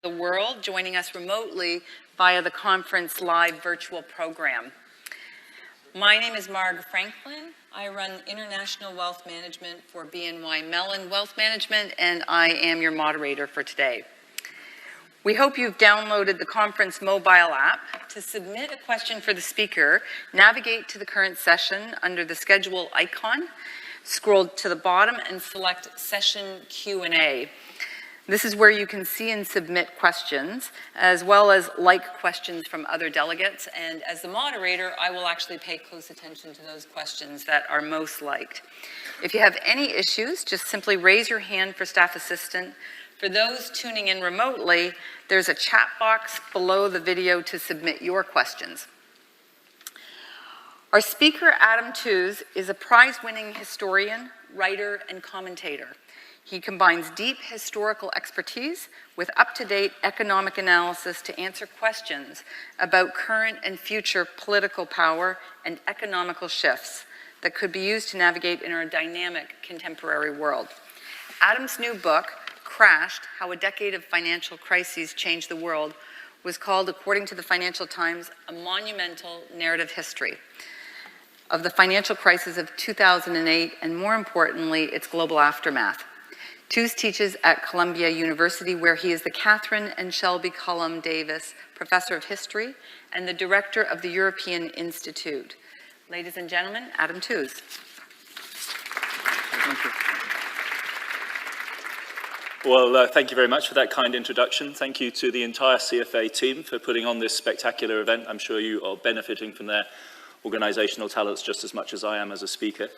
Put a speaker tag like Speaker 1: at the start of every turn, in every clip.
Speaker 1: the world, joining us remotely via the conference live virtual program. My name is Marg Franklin. I run International Wealth Management for BNY Mellon Wealth Management, and I am your moderator for today. We hope you've downloaded the conference mobile app. To submit a question for the speaker, navigate to the current session under the schedule icon, scroll to the bottom and select Session Q&A. This is where you can see and submit questions, as well as like questions from other delegates. And as the moderator, I will actually pay close attention to those questions that are most liked. If you have any issues, just simply raise your hand for staff assistant. For those tuning in remotely, there's a chat box below the video to submit your questions. Our speaker, Adam Tooze, is a prize-winning historian, writer, and commentator. He combines deep historical expertise with up-to-date economic analysis to answer questions about current and future political power and economical shifts that could be used to navigate in our dynamic contemporary world. Adam's new book, Crashed: How a Decade of Financial Crises Changed the World, was called, according to the Financial Times, a monumental narrative history of the financial crisis of 2008 and, more importantly, its global aftermath. Tooze teaches at Columbia University, where he is the Catherine and Shelby Cullum Davis Professor of History and the Director of the European Institute. Ladies and gentlemen, Adam Tooze.
Speaker 2: Thank you. Well, thank you very much for that kind introduction. Thank you to the entire CFA team for putting on this spectacular event. I'm sure you are benefiting from their organizational talents just as much as I am as a speaker.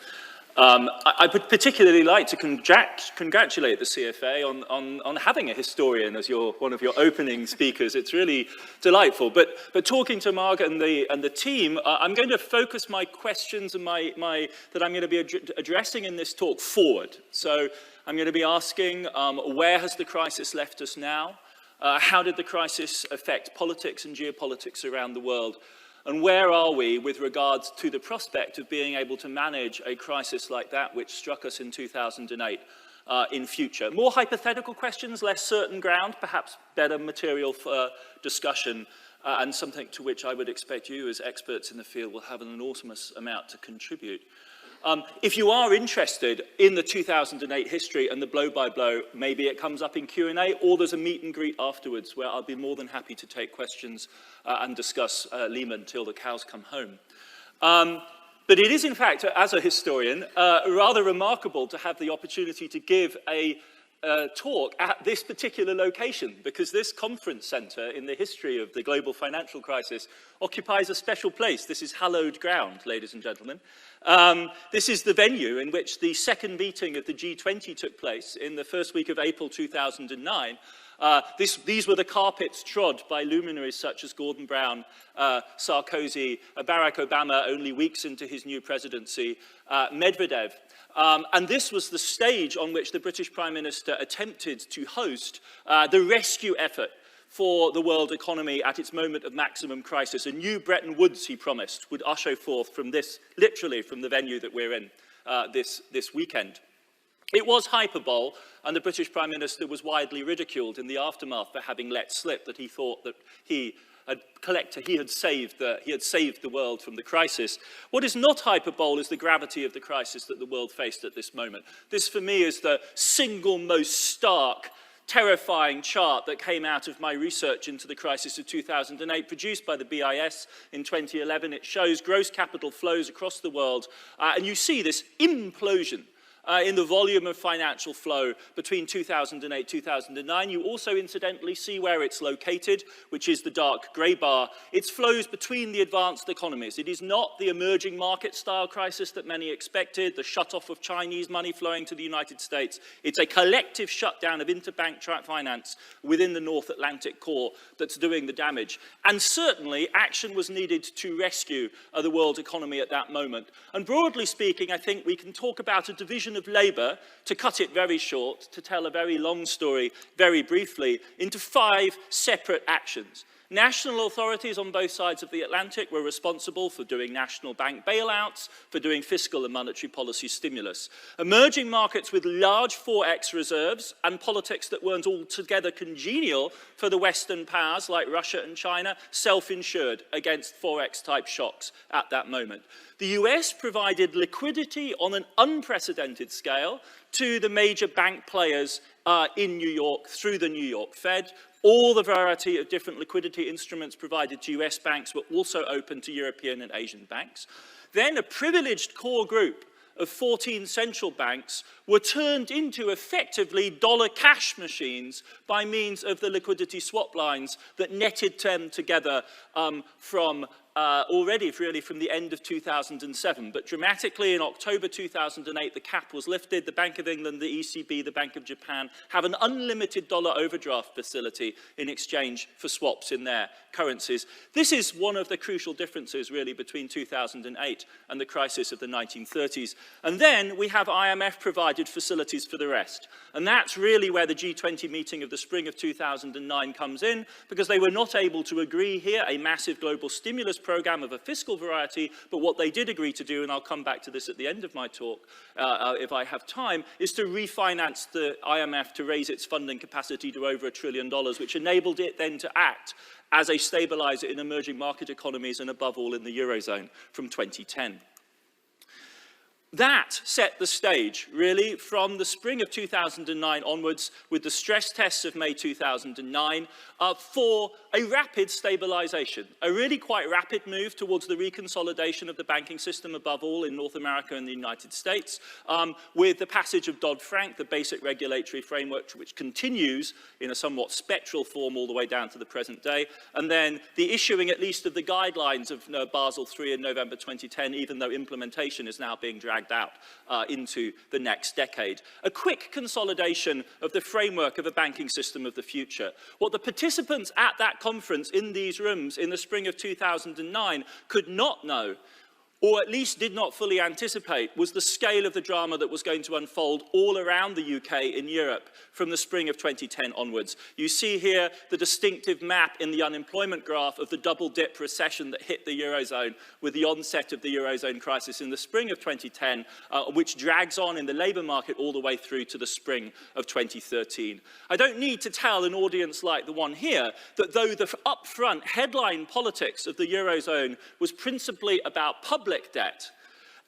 Speaker 2: I would particularly like to congratulate the CFA on having a historian as one of your opening speakers. It's really delightful. But talking to Marg and the team, I'm going to focus my questions and that I'm going to be addressing in this talk forward. So I'm going to be asking, where has the crisis left us now? How did the crisis affect politics and geopolitics around the world? And where are we with regards to the prospect of being able to manage a crisis like that which struck us in 2008 in future? More hypothetical questions, less certain ground, perhaps better material for discussion, and something to which I would expect you as experts in the field will have an enormous amount to contribute. If you are interested in the 2008 history and the blow-by-blow, maybe it comes up in Q&A, or there's a meet and greet afterwards where I'll be more than happy to take questions and discuss Lehman till the cows come home. But it is, in fact, as a historian, rather remarkable to have the opportunity to give a talk at this particular location, because this conference center in the history of the global financial crisis occupies a special place. This is hallowed ground, ladies and gentlemen. This is the venue in which the second meeting of the G20 took place in the first week of April 2009. These were the carpets trod by luminaries such as Gordon Brown, Sarkozy, Barack Obama only weeks into his new presidency, Medvedev. And this was the stage on which the British Prime Minister attempted to host the rescue effort for the world economy at its moment of maximum crisis. A new Bretton Woods, he promised, would usher forth from this, literally from the venue that we're in this weekend. It was hyperbole, and the British Prime Minister was widely ridiculed in the aftermath for having let slip that he thought that he had saved the world from the crisis. What is not hyperbole is the gravity of the crisis that the world faced at this moment. This, for me, is the single most stark, terrifying chart that came out of my research into the crisis of 2008, produced by the BIS in 2011. It shows gross capital flows across the world, and you see this implosion in the volume of financial flow between 2008 2009. You also incidentally see where it's located, which is the dark grey bar. It's flows between the advanced economies. It is not the emerging market style crisis that many expected, the shut-off of Chinese money flowing to the United States. It's a collective shutdown of interbank finance within the North Atlantic core that's doing the damage. And certainly action was needed to rescue the world economy at that moment. And broadly speaking, I think we can talk about a division of labour, to cut it very short, to tell a very long story very briefly, into 5 separate actions. National authorities on both sides of the Atlantic were responsible for doing national bank bailouts, for doing fiscal and monetary policy stimulus. Emerging markets with large 4x reserves and politics that weren't altogether congenial for the Western powers like Russia and China self-insured against 4x type shocks at that moment. The US provided liquidity on an unprecedented scale to the major bank players in New York through the New York Fed. All the variety of different liquidity instruments provided to US banks were also open to European and Asian banks. Then a privileged core group of 14 central banks were turned into effectively dollar cash machines by means of the liquidity swap lines that netted them together from already really from the end of 2007. But dramatically in October 2008, the cap was lifted. The Bank of England, the ECB, the Bank of Japan have an unlimited dollar overdraft facility in exchange for swaps in their currencies. This is one of the crucial differences really between 2008 and the crisis of the 1930s. And then we have IMF provided facilities for the rest. And that's really where the G20 meeting of the spring of 2009 comes in, because they were not able to agree here a massive global stimulus program of a fiscal variety, but what they did agree to do, and I'll come back to this at the end of my talk if I have time, is to refinance the IMF to raise its funding capacity to over $1 trillion, which enabled it then to act as a stabilizer in emerging market economies and above all in the Eurozone from 2010. That set the stage, really, from the spring of 2009 onwards, with the stress tests of May 2009, for a rapid stabilization, a really quite rapid move towards the reconsolidation of the banking system, above all in North America and the United States, with the passage of Dodd-Frank, the basic regulatory framework, which continues in a somewhat spectral form all the way down to the present day, and then the issuing at least of the guidelines of Basel III in November 2010, even though implementation is now being dragged out into the next decade. A quick consolidation of the framework of a banking system of the future. What the participants at that conference in these rooms in the spring of 2009 could not know, or at least did not fully anticipate, was the scale of the drama that was going to unfold all around the UK in Europe from the spring of 2010 onwards. You see here the distinctive map in the unemployment graph of the double-dip recession that hit the Eurozone with the onset of the Eurozone crisis in the spring of 2010, which drags on in the labour market all the way through to the spring of 2013. I don't need to tell an audience like the one here that though the upfront headline politics of the Eurozone was principally about public debt,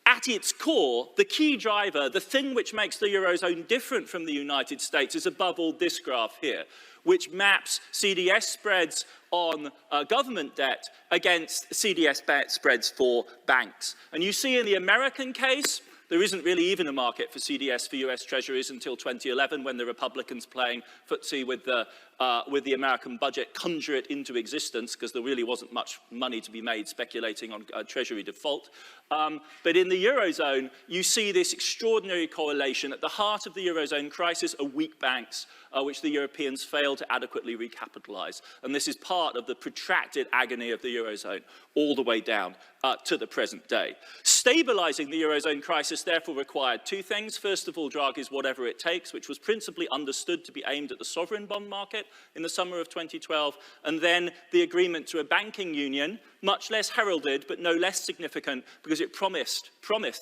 Speaker 2: at its core, the key driver, the thing which makes the Eurozone different from the United States is above all this graph here, which maps CDS spreads on government debt against CDS spreads for banks. And you see in the American case, there isn't really even a market for CDS for US Treasuries until 2011, when the Republicans playing footsie with the American budget conjure it into existence, because there really wasn't much money to be made speculating on Treasury default. But in the Eurozone, you see this extraordinary correlation. At the heart of the Eurozone crisis are weak banks, which the Europeans failed to adequately recapitalize. And this is part of the protracted agony of the Eurozone all the way down to the present day. Stabilizing the Eurozone crisis therefore required two things. First of all, Draghi's whatever it takes, which was principally understood to be aimed at the sovereign bond market in the summer of 2012, and then the agreement to a banking union, much less heralded, but no less significant, because it promised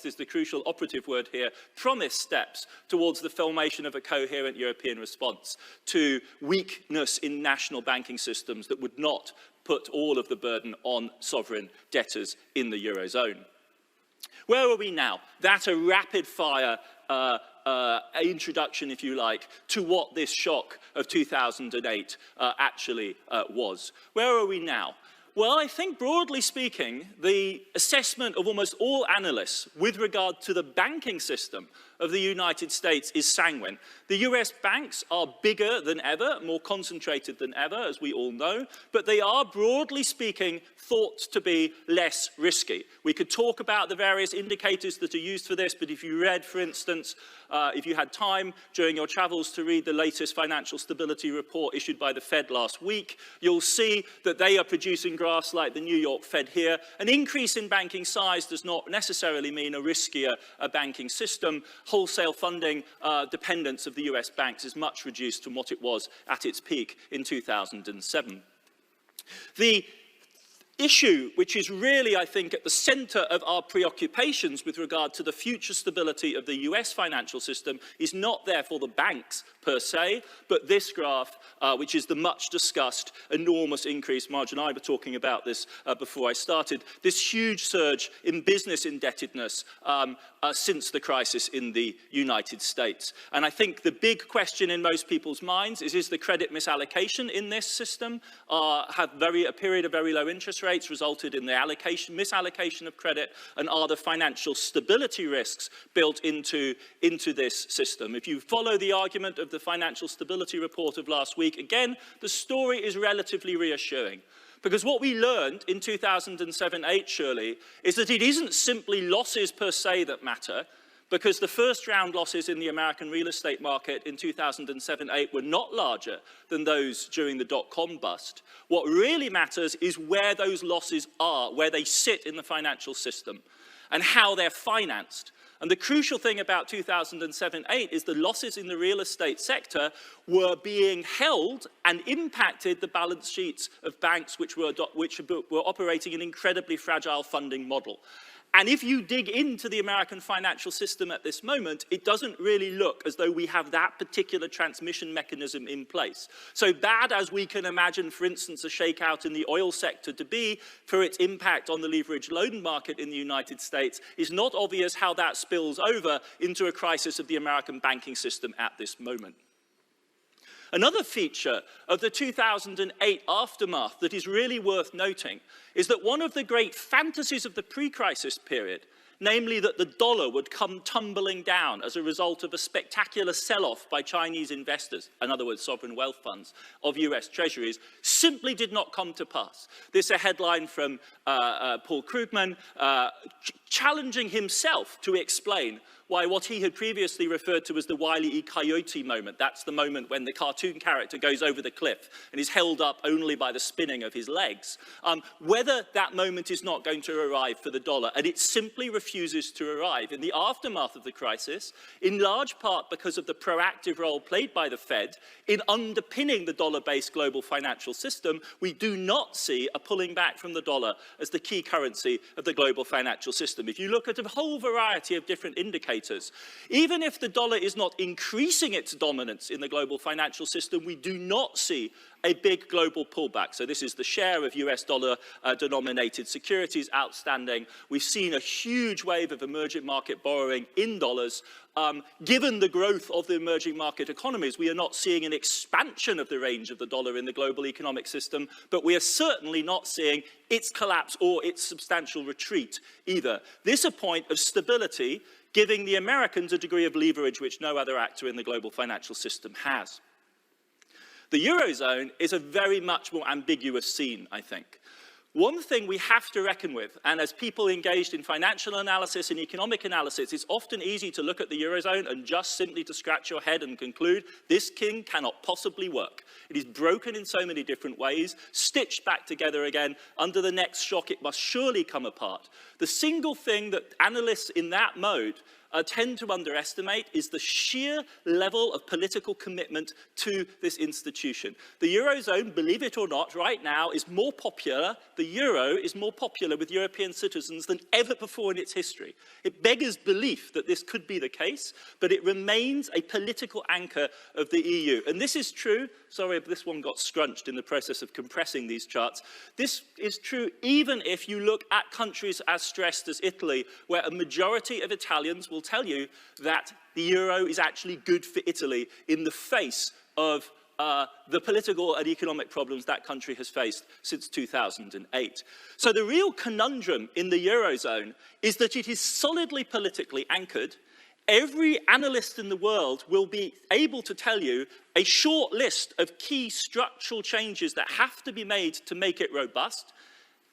Speaker 2: is the crucial operative word here, promised steps towards the formation of a coherent European response to weakness in national banking systems that would not put all of the burden on sovereign debtors in the Eurozone. Where are we now? That's a rapid-fire introduction, if you like, to what this shock of 2008 actually was. Where are we now? Well, I think broadly speaking, the assessment of almost all analysts with regard to the banking system of the United States is sanguine. The US banks are bigger than ever, more concentrated than ever, as we all know, but they are, broadly speaking, thought to be less risky. We could talk about the various indicators that are used for this, but if you read, for instance, if you had time during your travels to read the latest financial stability report issued by the Fed last week, you'll see that they are producing graphs like the New York Fed here. An increase in banking size does not necessarily mean a riskier banking system. Wholesale funding dependence of the US banks is much reduced from what it was at its peak in 2007. The issue which is really, I think, at the center of our preoccupations with regard to the future stability of the US financial system is not therefore the banks per se, but this graph, which is the much discussed enormous increase. Marge and I were talking about this before I started, this huge surge in business indebtedness since the crisis in the United States. And I think the big question in most people's minds is the credit misallocation in this system a period of very low interest rates resulted in the misallocation of credit, and are the financial stability risks built into this system? If you follow the argument of the Financial Stability Report of last week, again, the story is relatively reassuring. Because what we learned in 2007-8, surely, is that it isn't simply losses per se that matter, because the first round losses in the American real estate market in 2007-8 were not larger than those during the dot-com bust. What really matters is where those losses are, where they sit in the financial system, and how they're financed. And the crucial thing about 2007-8 is the losses in the real estate sector were being held and impacted the balance sheets of banks which were operating an incredibly fragile funding model. And if you dig into the American financial system at this moment, it doesn't really look as though we have that particular transmission mechanism in place. So bad as we can imagine, for instance, a shakeout in the oil sector to be for its impact on the leveraged loan market in the United States, it's not obvious how that spills over into a crisis of the American banking system at this moment. Another feature of the 2008 aftermath that is really worth noting is that one of the great fantasies of the pre-crisis period, namely that the dollar would come tumbling down as a result of a spectacular sell-off by Chinese investors, in other words, sovereign wealth funds, of US treasuries, simply did not come to pass. This is a headline from Paul Krugman, challenging himself to explain why what he had previously referred to as the Wile E. Coyote moment, that's the moment when the cartoon character goes over the cliff and is held up only by the spinning of his legs, whether that moment is not going to arrive for the dollar, and it simply refuses to arrive. In the aftermath of the crisis, in large part because of the proactive role played by the Fed in underpinning the dollar-based global financial system, we do not see a pulling back from the dollar as the key currency of the global financial system. If you look at a whole variety of different indicators, even if the dollar is not increasing its dominance in the global financial system, we do not see a big global pullback. So this is the share of US dollar denominated securities outstanding. We've seen a huge wave of emerging market borrowing in dollars. Given the growth of the emerging market economies, we are not seeing an expansion of the range of the dollar in the global economic system, but we are certainly not seeing its collapse or its substantial retreat either. This is a point of stability, giving the Americans a degree of leverage which no other actor in the global financial system has. The Eurozone is a very much more ambiguous scene, I think. One thing we have to reckon with, and as people engaged in financial analysis and economic analysis, it's often easy to look at the Eurozone and just simply to scratch your head and conclude this thing cannot possibly work. It is broken in so many different ways, stitched back together again. Under the next shock, it must surely come apart. The single thing that analysts in that mode tend to underestimate is the sheer level of political commitment to this institution. The Eurozone, believe it or not, right now is more popular, the Euro is more popular with European citizens than ever before in its history. It beggars belief that this could be the case, but it remains a political anchor of the EU. And this is true, sorry if this one got scrunched in the process of compressing these charts, this is true even if you look at countries as stressed as Italy, where a majority of Italians will tell you that the euro is actually good for Italy in the face of the political and economic problems that country has faced since 2008. So the real conundrum in the Eurozone is that it is solidly politically anchored. Every analyst in the world will be able to tell you a short list of key structural changes that have to be made to make it robust.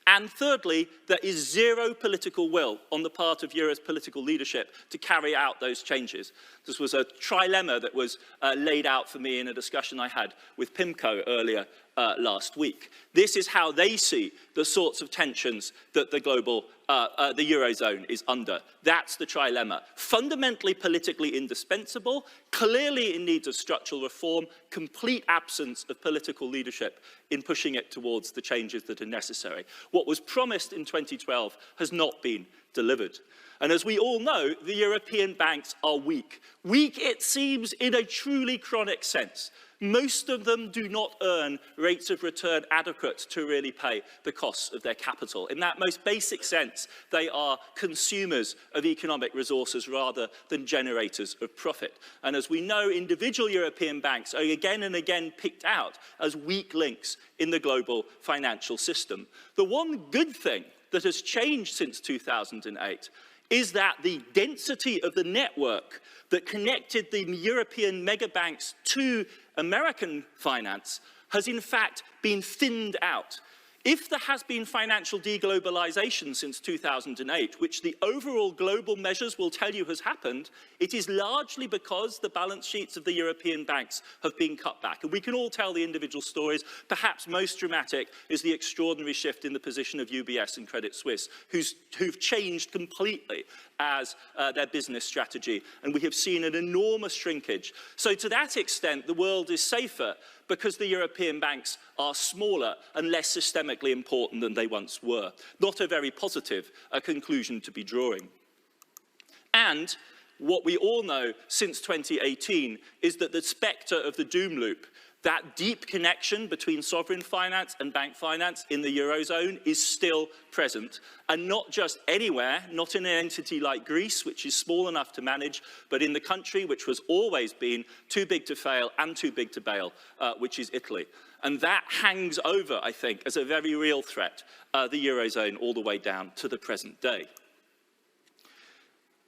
Speaker 2: And thirdly, there is zero political will on the part of Euro's political leadership to carry out those changes. This was a trilemma that was laid out for me in a discussion I had with PIMCO earlier last week. This is how they see the sorts of tensions that the Eurozone is under. That's the trilemma. Fundamentally politically indispensable, clearly in need of structural reform, complete absence of political leadership in pushing it towards the changes that are necessary. What was promised in 2012 has not been delivered. And as we all know, the European banks are weak. Weak, it seems, in a truly chronic sense. Most of them do not earn rates of return adequate to really pay the costs of their capital. In that most basic sense, they are consumers of economic resources rather than generators of profit. And as we know, individual European banks are again and again picked out as weak links in the global financial system. The one good thing that has changed since 2008 is that the density of the network that connected the European megabanks to American finance has in fact been thinned out. If there has been financial deglobalization since 2008, which the overall global measures will tell you has happened, it is largely because the balance sheets of the European banks have been cut back. And we can all tell the individual stories. Perhaps most dramatic is the extraordinary shift in the position of UBS and Credit Suisse, who've changed completely as their business strategy. And we have seen an enormous shrinkage. So to that extent, the world is safer because the European banks are smaller and less systemically important than they once were. Not a very positive conclusion to be drawing. And what we all know since 2018 is that the spectre of the doom loop, that deep connection between sovereign finance and bank finance in the Eurozone, is still present. And not just anywhere, not in an entity like Greece, which is small enough to manage, but in the country which has always been too big to fail and too big to bail, which is Italy. And that hangs over, I think, as a very real threat, the Eurozone all the way down to the present day.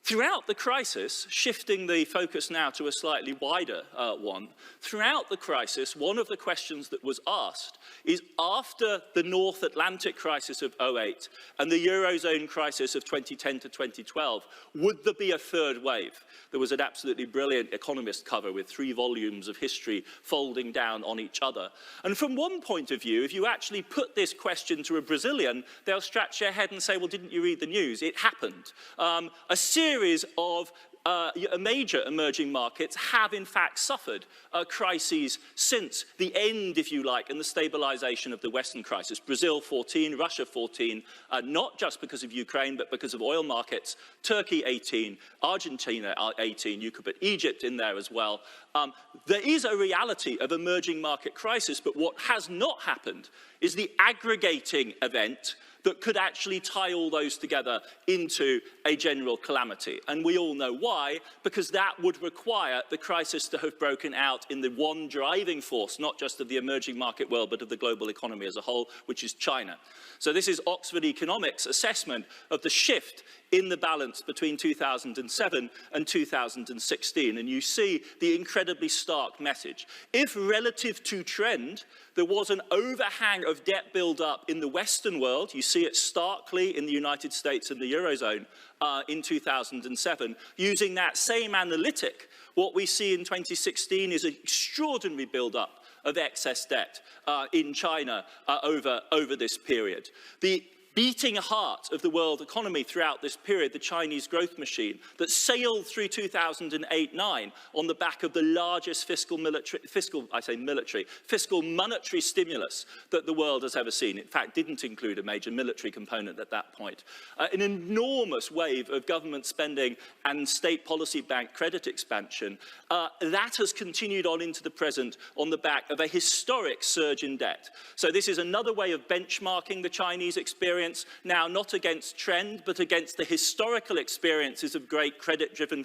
Speaker 2: Throughout the crisis, shifting the focus now to a slightly wider one, throughout the crisis, one of the questions that was asked is, after the North Atlantic crisis of 2008 and the Eurozone crisis of 2010 to 2012, would there be a third wave? There was an absolutely brilliant Economist cover with 3 volumes of history folding down on each other. And from one point of view, if you actually put this question to a Brazilian, they'll scratch their head and say, well, didn't you read the news? It happened. A series of major emerging markets have in fact suffered crises since the end, if you like, and the stabilization of the Western crisis. Brazil 14, Russia 14, not just because of Ukraine, but because of oil markets. Turkey 18, Argentina 18, you could put Egypt in there as well. There is a reality of emerging market crisis, but what has not happened is the aggregating event that could actually tie all those together into a general calamity. And we all know why, because that would require the crisis to have broken out in the one driving force, not just of the emerging market world, but of the global economy as a whole, which is China. So this is Oxford Economics' assessment of the shift in the balance between 2007 and 2016. And you see the incredibly stark message. If relative to trend, there was an overhang of debt build-up in the Western world, you see it starkly in the United States and the Eurozone in 2007. Using that same analytic, what we see in 2016 is an extraordinary build-up of excess debt in China over this period. The beating heart of the world economy throughout this period, the Chinese growth machine that sailed through 2008-9 on the back of the largest fiscal monetary stimulus that the world has ever seen. In fact, didn't include a major military component at that point. An enormous wave of government spending and state policy bank credit expansion. That has continued on into the present on the back of a historic surge in debt. So this is another way of benchmarking the Chinese experience, now not against trend, but against the historical experiences of great credit-driven,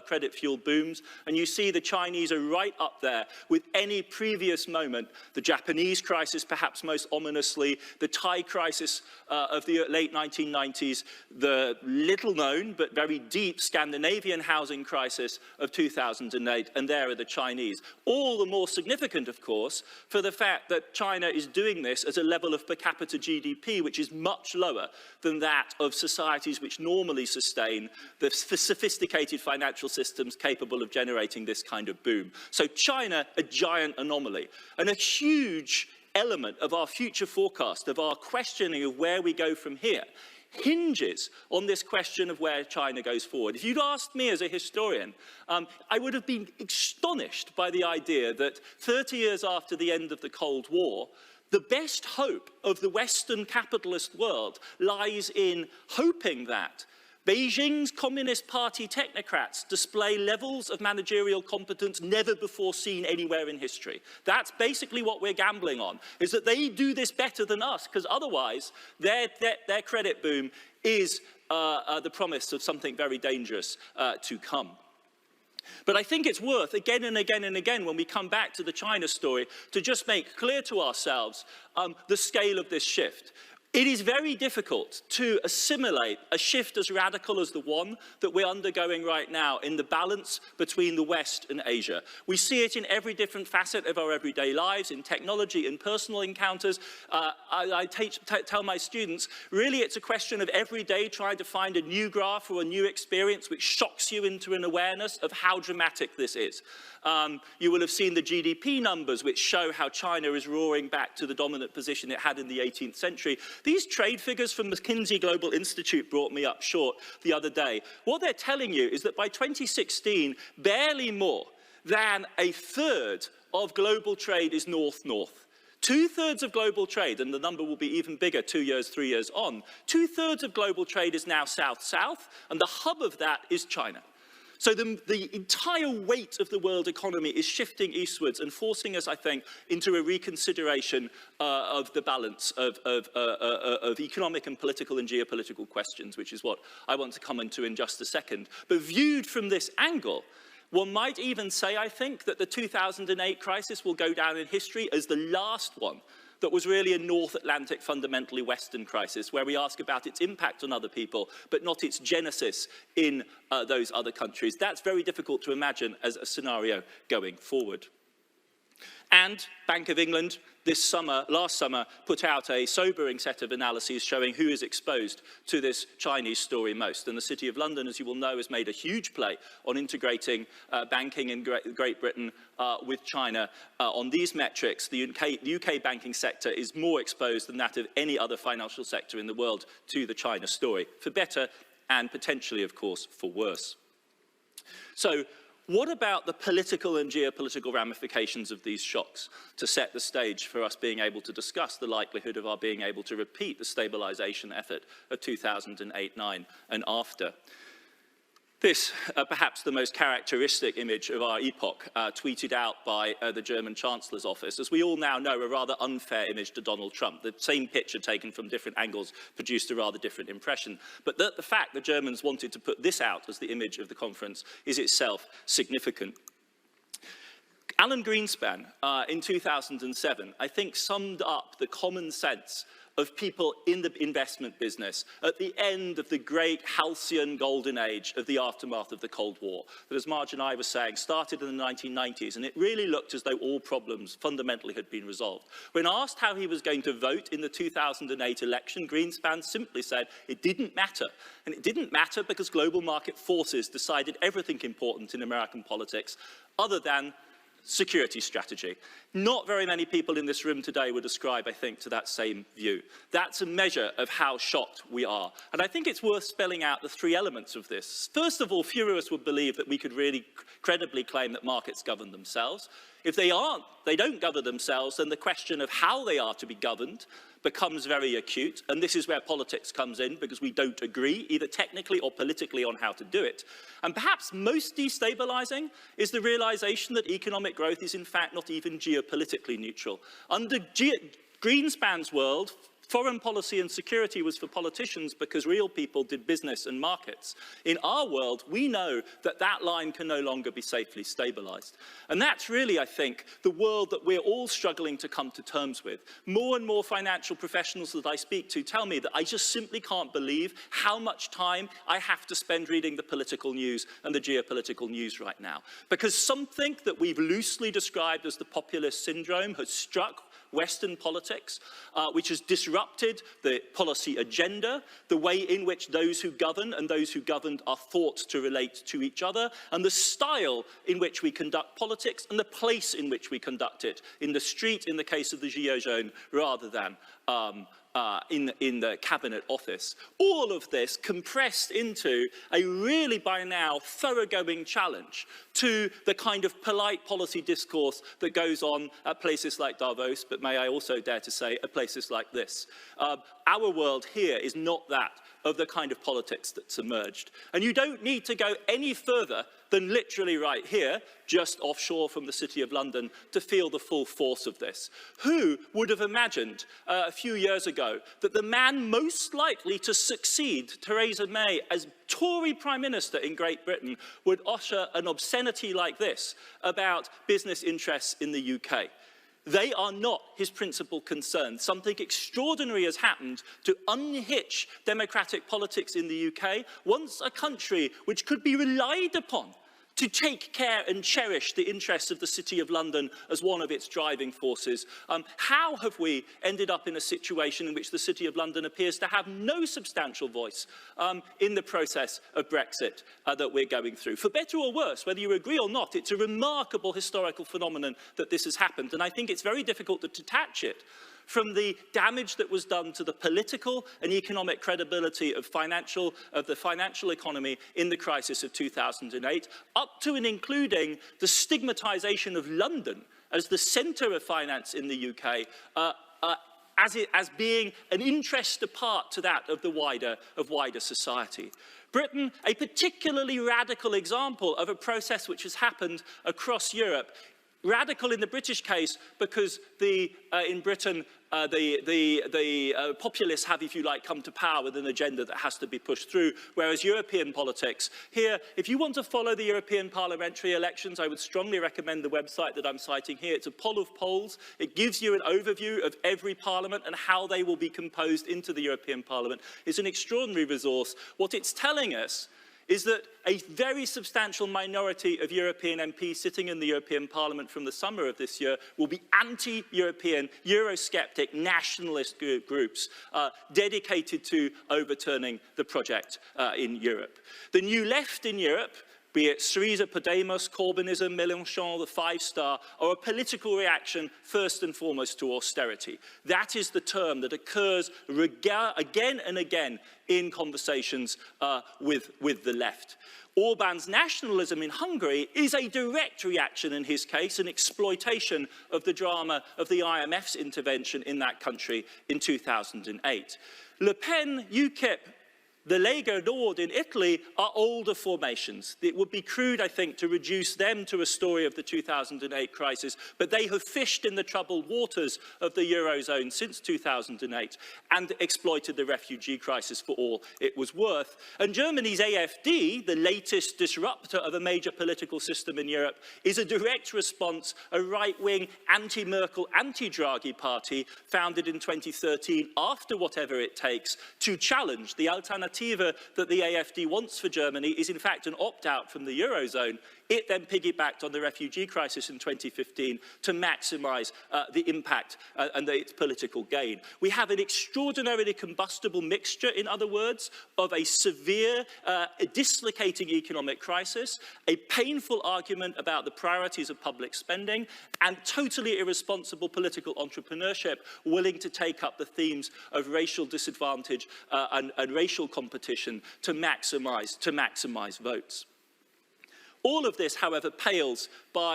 Speaker 2: credit-fueled booms. And you see the Chinese are right up there with any previous moment. The Japanese crisis, perhaps most ominously, the Thai crisis of the late 1990s, the little-known but very deep Scandinavian housing crisis of 2008, and there are the Chinese. All the more significant, of course, for the fact that China is doing this at a level of per capita GDP which is much lower than that of societies which normally sustain the sophisticated financial systems capable of generating this kind of boom. So China, a giant anomaly, and a huge element of our future forecast, of our questioning of where we go from here, hinges on this question of where China goes forward. If you'd asked me as a historian, I would have been astonished by the idea that 30 years after the end of the Cold War, the best hope of the Western capitalist world lies in hoping that Beijing's Communist Party technocrats display levels of managerial competence never before seen anywhere in history. That's basically what we're gambling on, is that they do this better than us, because otherwise their credit boom is the promise of something very dangerous to come. But I think it's worth, again and again and again, when we come back to the China story, to just make clear to ourselves the scale of this shift. It is very difficult to assimilate a shift as radical as the one that we're undergoing right now in the balance between the West and Asia. We see it in every different facet of our everyday lives, in technology, in personal encounters. I tell my students, really it's a question of every day trying to find a new graph or a new experience which shocks you into an awareness of how dramatic this is. You will have seen the GDP numbers which show how China is roaring back to the dominant position it had in the 18th century. These trade figures from McKinsey Global Institute brought me up short the other day. What they're telling you is that by 2016, barely more than a third of global trade is north-north. 2/3 of global trade, and the number will be even bigger 2 years, 3 years on, 2/3 of global trade is now south-south, and the hub of that is China. So the entire weight of the world economy is shifting eastwards and forcing us, I think, into a reconsideration of the balance of economic and political and geopolitical questions, which is what I want to come into in just a second. But viewed from this angle, one might even say, I think, that the 2008 crisis will go down in history as the last one that was really a North Atlantic, fundamentally Western crisis, where we ask about its impact on other people, but not its genesis in those other countries. That's very difficult to imagine as a scenario going forward. And Bank of England last summer, put out a sobering set of analyses showing who is exposed to this Chinese story most. And the City of London, as you will know, has made a huge play on integrating banking in Great Britain with China. On these metrics, the UK banking sector is more exposed than that of any other financial sector in the world to the China story, for better and potentially, of course, for worse. So, what about the political and geopolitical ramifications of these shocks to set the stage for us being able to discuss the likelihood of our being able to repeat the stabilization effort of 2008-9 and after? This, perhaps the most characteristic image of our epoch, tweeted out by the German Chancellor's office, as we all now know, a rather unfair image to Donald Trump. The same picture taken from different angles produced a rather different impression. But the fact the Germans wanted to put this out as the image of the conference is itself significant. Alan Greenspan, in 2007, I think summed up the common sense of people in the investment business at the end of the great halcyon golden age of the aftermath of the Cold War, that, as Marge and I were saying, started in the 1990s, and it really looked as though all problems fundamentally had been resolved. When asked how he was going to vote in the 2008 election, Greenspan simply said it didn't matter. And it didn't matter because global market forces decided everything important in American politics other than security strategy. Not very many people in this room today would ascribe, I think, to that same view. That's a measure of how shocked we are. And I think it's worth spelling out the three elements of this. First of all, few of us would believe that we could really credibly claim that markets govern themselves. If they don't govern themselves, then the question of how they are to be governed becomes very acute, and this is where politics comes in, because we don't agree, either technically or politically, on how to do it. And perhaps most destabilizing is the realization that economic growth is in fact not even geopolitically neutral. Under Greenspan's world, foreign policy and security was for politicians because real people did business and markets. In our world, we know that that line can no longer be safely stabilized. And that's really, I think, the world that we're all struggling to come to terms with. More and more financial professionals that I speak to tell me that I just simply can't believe how much time I have to spend reading the political news and the geopolitical news right now. Because something that we've loosely described as the populist syndrome has struck Western politics, which has disrupted the policy agenda, the way in which those who govern and those who governed are thought to relate to each other, and the style in which we conduct politics and the place in which we conduct it, in the street in the case of the Gilets jaunes, rather than in the cabinet office. All of this compressed into a really by now thoroughgoing challenge to the kind of polite policy discourse that goes on at places like Davos, but may I also dare to say at places like this. Our world here is not that of the kind of politics that's emerged. And you don't need to go any further than literally right here, just offshore from the City of London, to feel the full force of this. Who would have imagined a few years ago that the man most likely to succeed Theresa May as Tory Prime Minister in Great Britain would utter an obscenity like this about business interests in the UK? They are not his principal concern. Something extraordinary has happened to unhitch democratic politics in the UK, once a country which could be relied upon to take care and cherish the interests of the City of London as one of its driving forces. How have we ended up in a situation in which the City of London appears to have no substantial voice in the process of Brexit that we're going through? For better or worse, whether you agree or not, it's a remarkable historical phenomenon that this has happened, and I think it's very difficult to detach it from the damage that was done to the political and economic credibility of the financial economy in the crisis of 2008, up to and including the stigmatization of London as the center of finance in the UK, as being an interest apart to that of the wider society. Britain, a particularly radical example of a process which has happened across Europe. Radical in the British case because in Britain the populists have, if you like, come to power with an agenda that has to be pushed through, whereas European politics, here, if you want to follow the European parliamentary elections, I would strongly recommend the website that I'm citing here. It's a poll of polls. It gives you an overview of every parliament and how they will be composed into the European Parliament. It's an extraordinary resource. What it's telling us is that a very substantial minority of European MPs sitting in the European Parliament from the summer of this year will be anti-European, Eurosceptic, nationalist groups dedicated to overturning the project in Europe. The new left in Europe, be it Syriza, Podemos, Corbynism, Mélenchon, the Five Star, are a political reaction first and foremost to austerity. That is the term that occurs again and again in conversations with the left. Orban's nationalism in Hungary is a direct reaction in his case, an exploitation of the drama of the IMF's intervention in that country in 2008. Le Pen, UKIP, the Lega Nord in Italy are older formations. It would be crude, I think, to reduce them to a story of the 2008 crisis, but they have fished in the troubled waters of the Eurozone since 2008 and exploited the refugee crisis for all it was worth. And Germany's AfD, the latest disruptor of a major political system in Europe, is a direct response, a right-wing, anti-Merkel, anti-Draghi party founded in 2013 after Whatever It Takes to challenge the alternative that the AfD wants for Germany is in fact an opt-out from the Eurozone. It then piggybacked on the refugee crisis in 2015 to maximise the impact and its political gain. We have an extraordinarily combustible mixture, in other words, of a severe, dislocating economic crisis, a painful argument about the priorities of public spending, and totally irresponsible political entrepreneurship willing to take up the themes of racial disadvantage and racial competition to maximise votes. All of this, however, pales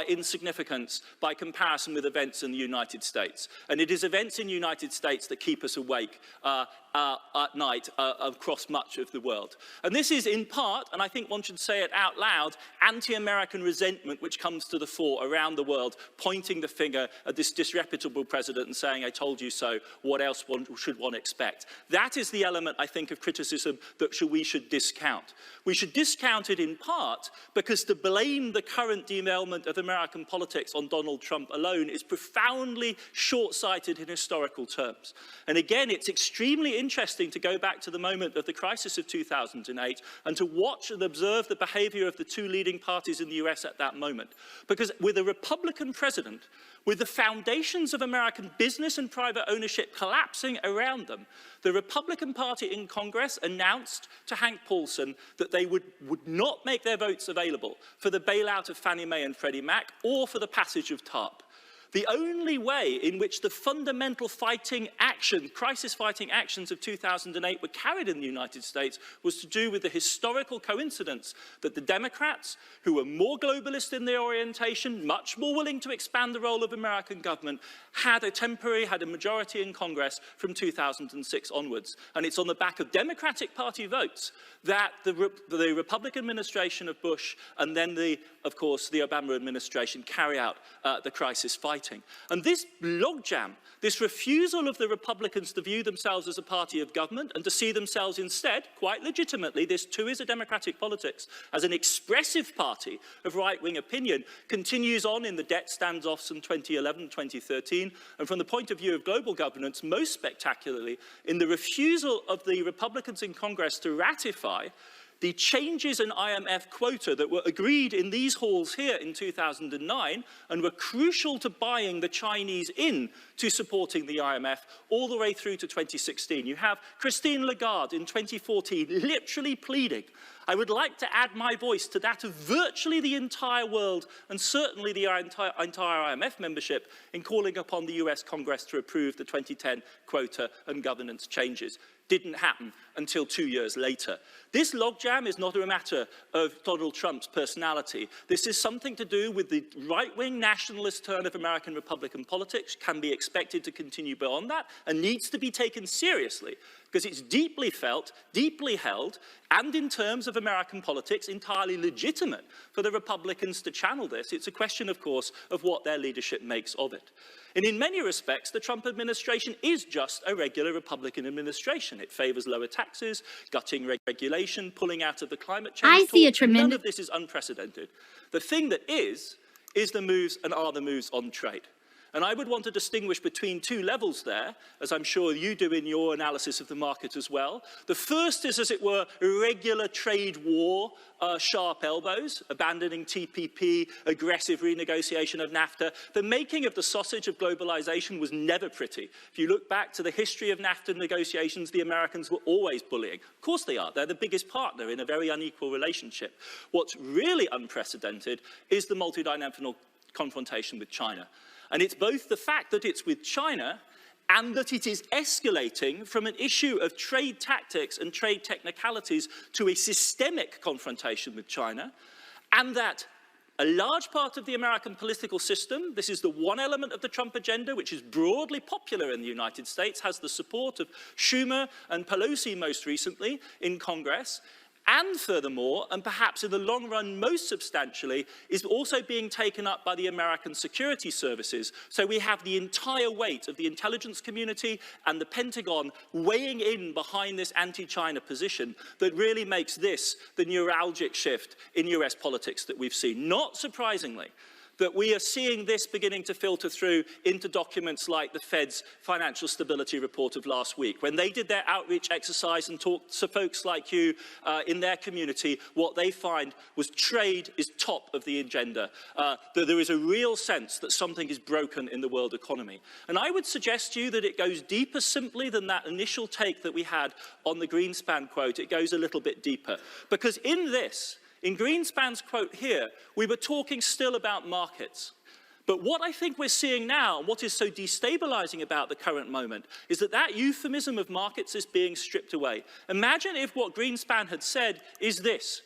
Speaker 2: in significance by comparison with events in the United States. And it is events in the United States that keep us awake at night across much of the world. And this is in part, and I think one should say it out loud, anti-American resentment which comes to the fore around the world, pointing the finger at this disreputable president and saying, I told you so, what else should one expect? That is the element, I think, of criticism that we should discount. We should discount it in part because to blame the current derailment of American politics on Donald Trump alone is profoundly short-sighted in historical terms. And again, it's extremely interesting to go back to the moment of the crisis of 2008 and to watch and observe the behavior of the two leading parties in the US at that moment. Because with a Republican president, with the foundations of American business and private ownership collapsing around them, the Republican Party in Congress announced to Hank Paulson that they would not make their votes available for the bailout of Fannie Mae and Freddie Mac or for the passage of TARP. The only way in which the fundamental crisis-fighting actions of 2008 were carried in the United States was to do with the historical coincidence that the Democrats, who were more globalist in their orientation, much more willing to expand the role of American government, had a majority in Congress from 2006 onwards. And it's on the back of Democratic Party votes that the Republican administration of Bush and then, of course, the Obama administration carry out the crisis fighting. And this logjam, this refusal of the Republicans to view themselves as a party of government and to see themselves instead, quite legitimately, this too is a democratic politics, as an expressive party of right-wing opinion, continues on in the debt standoffs in 2011, 2013, and from the point of view of global governance, most spectacularly, in the refusal of the Republicans in Congress to ratify the changes in IMF quota that were agreed in these halls here in 2009 and were crucial to buying the Chinese in to supporting the IMF all the way through to 2016. You have Christine Lagarde in 2014 literally pleading, I would like to add my voice to that of virtually the entire world and certainly the entire IMF membership in calling upon the US Congress to approve the 2010 quota and governance changes. Didn't happen until 2 years later. This logjam is not a matter of Donald Trump's personality. This is something to do with the right-wing nationalist turn of American Republican politics, can be expected to continue beyond that, and needs to be taken seriously, because it's deeply felt, deeply held, and in terms of American politics, entirely legitimate for the Republicans to channel this. It's a question, of course, of what their leadership makes of it. And in many respects, the Trump administration is just a regular Republican administration. It favors lower taxes, gutting regulation, pulling out of the climate change talk. None of this is unprecedented. The thing that is the moves and are the moves on trade. And I would want to distinguish between two levels there, as I'm sure you do in your analysis of the market as well. The first is, as it were, regular trade war, sharp elbows, abandoning TPP, aggressive renegotiation of NAFTA. The making of the sausage of globalization was never pretty. If you look back to the history of NAFTA negotiations, the Americans were always bullying. Of course they are. They're the biggest partner in a very unequal relationship. What's really unprecedented is the multidimensional confrontation with China. And it's both the fact that it's with China and that it is escalating from an issue of trade tactics and trade technicalities to a systemic confrontation with China, and that a large part of the American political system, this is the one element of the Trump agenda which is broadly popular in the United States, has the support of Schumer and Pelosi most recently in Congress, and furthermore, and perhaps in the long run most substantially, is also being taken up by the American security services. So we have the entire weight of the intelligence community and the Pentagon weighing in behind this anti-China position that really makes this the neuralgic shift in US politics that we've seen. Not surprisingly, that we are seeing this beginning to filter through into documents like the Fed's financial stability report of last week. When they did their outreach exercise and talked to folks like you in their community, what they find was trade is top of the agenda, that there is a real sense that something is broken in the world economy. And I would suggest to you that it goes deeper simply than that initial take that we had on the Greenspan quote. It goes a little bit deeper. Because in Greenspan's quote here, we were talking still about markets. But what I think we're seeing now, and what is so destabilizing about the current moment, is that that euphemism of markets is being stripped away. Imagine if what Greenspan had said is this,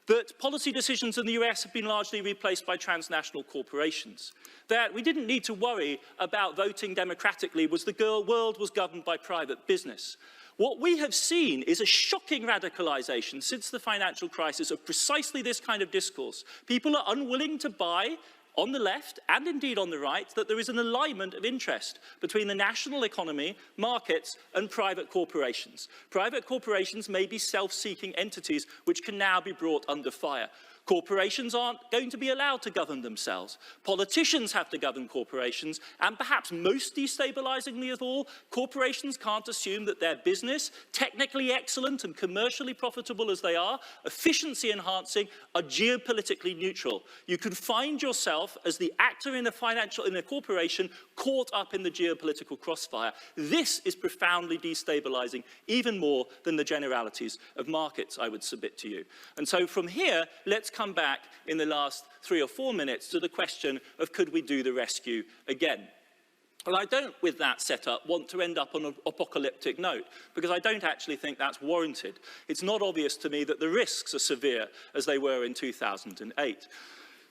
Speaker 2: that policy decisions in the US have been largely replaced by transnational corporations, that we didn't need to worry about voting democratically, the world was governed by private business. What we have seen is a shocking radicalization since the financial crisis of precisely this kind of discourse. People are unwilling to buy, on the left and indeed on the right, that there is an alignment of interest between the national economy, markets, and private corporations. Private corporations may be self-seeking entities which can now be brought under fire. Corporations aren't going to be allowed to govern themselves. Politicians have to govern corporations, and perhaps most destabilizingly of all, corporations can't assume that their business, technically excellent and commercially profitable as they are, efficiency enhancing, are geopolitically neutral. You can find yourself as the actor in a corporation caught up in the geopolitical crossfire. This is profoundly destabilizing, even more than the generalities of markets, I would submit to you. And so from here, let's come back in the last 3 or 4 minutes to the question of could we do the rescue again? Well, I don't, with that setup, want to end up on an apocalyptic note, because I don't actually think that's warranted. It's not obvious to me that the risks are severe as they were in 2008.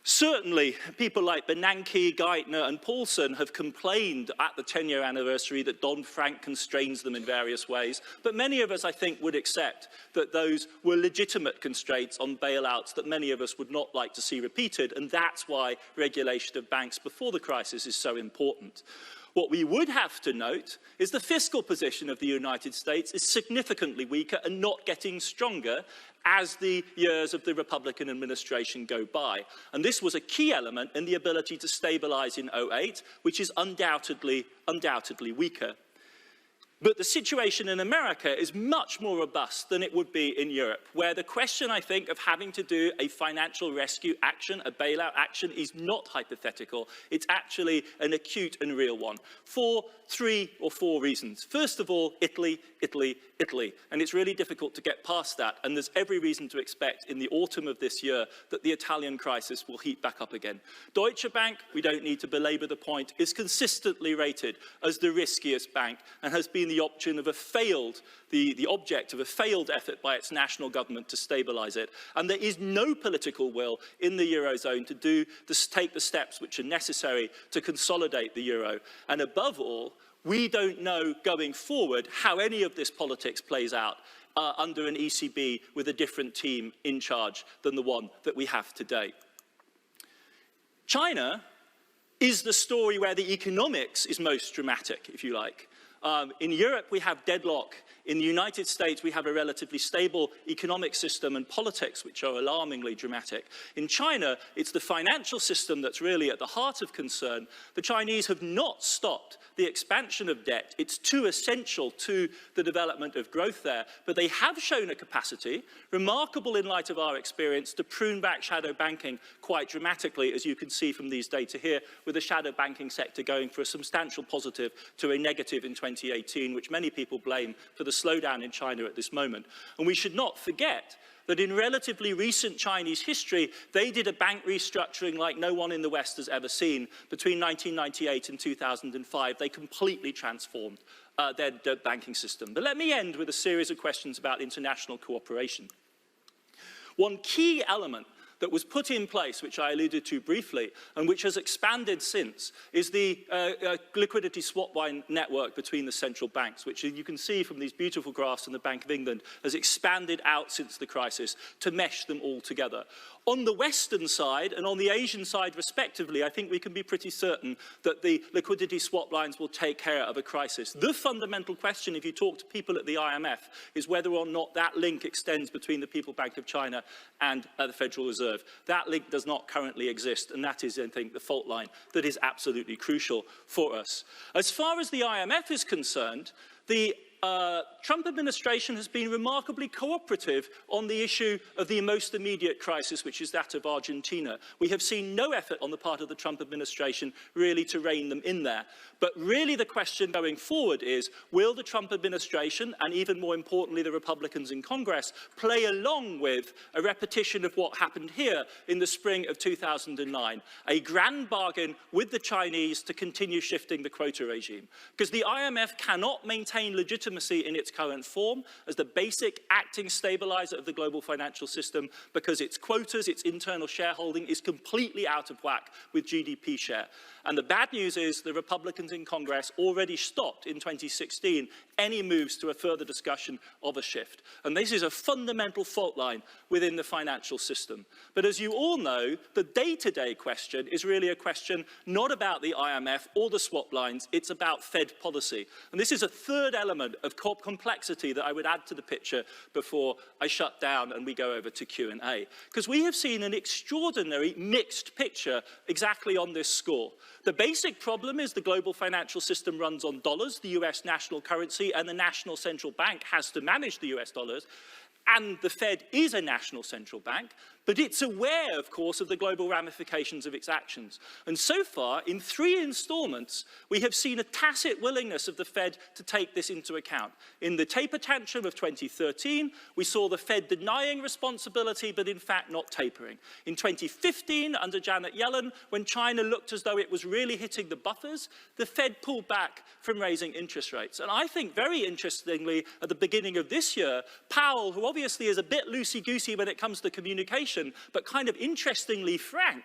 Speaker 2: Certainly, people like Bernanke, Geithner, and Paulson have complained at the 10-year anniversary that Dodd-Frank constrains them in various ways, but many of us, I think, would accept that those were legitimate constraints on bailouts that many of us would not like to see repeated, and that's why regulation of banks before the crisis is so important. What we would have to note is the fiscal position of the United States is significantly weaker and not getting stronger as the years of the Republican administration go by. And this was a key element in the ability to stabilize in 2008, which is undoubtedly weaker. But the situation in America is much more robust than it would be in Europe, where the question, I think, of having to do a financial rescue action, a bailout action, is not hypothetical. It's actually an acute and real one, for 3 or 4 reasons. First of all, Italy. And it's really difficult to get past that. And there's every reason to expect in the autumn of this year that the Italian crisis will heat back up again. Deutsche Bank, we don't need to belabor the point, is consistently rated as the riskiest bank and has been the option of the object of a failed effort by its national government to stabilize it. And there is no political will in the Eurozone to take the steps which are necessary to consolidate the euro. And above all, we don't know going forward how any of this politics plays out under an ECB with a different team in charge than the one that we have today. China is the story where the economics is most dramatic, if you like. In Europe, we have deadlock. In the United States, we have a relatively stable economic system and politics, which are alarmingly dramatic. In China, it's the financial system that's really at the heart of concern. The Chinese have not stopped the expansion of debt. It's too essential to the development of growth there. But they have shown a capacity, remarkable in light of our experience, to prune back shadow banking quite dramatically, as you can see from these data here, with the shadow banking sector going from a substantial positive to a negative in 2018, which many people blame for the slowdown in China at this moment. And we should not forget that in relatively recent Chinese history, they did a bank restructuring like no one in the West has ever seen. Between 1998 and 2005, they completely transformed their banking system. But let me end with a series of questions about international cooperation. One key element that was put in place, which I alluded to briefly, and which has expanded since, is the liquidity swap line network between the central banks, which you can see from these beautiful graphs in the Bank of England, has expanded out since the crisis to mesh them all together. On the Western side and on the Asian side, respectively, I think we can be pretty certain that the liquidity swap lines will take care of a crisis. The fundamental question, if you talk to people at the IMF, is whether or not that link extends between the People's Bank of China and the Federal Reserve. That link does not currently exist, and that is, I think, the fault line that is absolutely crucial for us. As far as the IMF is concerned, the Trump administration has been remarkably cooperative on the issue of the most immediate crisis, which is that of Argentina. We have seen no effort on the part of the Trump administration really to rein them in there. But really the question going forward is, will the Trump administration, and even more importantly the Republicans in Congress, play along with a repetition of what happened here in the spring of 2009, a grand bargain with the Chinese to continue shifting the quota regime? Because the IMF cannot maintain legitimacy in its current form as the basic acting stabilizer of the global financial system, because its quotas, its internal shareholding is completely out of whack with GDP share. And the bad news is the Republicans in Congress already stopped in 2016 any moves to a further discussion of a shift. And this is a fundamental fault line within the financial system. But as you all know, the day-to-day question is really a question not about the IMF or the swap lines, it's about Fed policy. And this is a third element of complexity that I would add to the picture before I shut down and we go over to Q&A. Because we have seen an extraordinary mixed picture exactly on this score. The basic problem is the global financial system runs on dollars, the US national currency, and the national central bank has to manage the US dollars. And the Fed is a national central bank, but it's aware, of course, of the global ramifications of its actions. And so far, in 3 installments, we have seen a tacit willingness of the Fed to take this into account. In the taper tantrum of 2013, we saw the Fed denying responsibility, but in fact not tapering. In 2015, under Janet Yellen, when China looked as though it was really hitting the buffers, the Fed pulled back from raising interest rates. And I think, very interestingly, at the beginning of this year, Powell, who obviously is a bit loosey-goosey when it comes to communication, but kind of interestingly frank,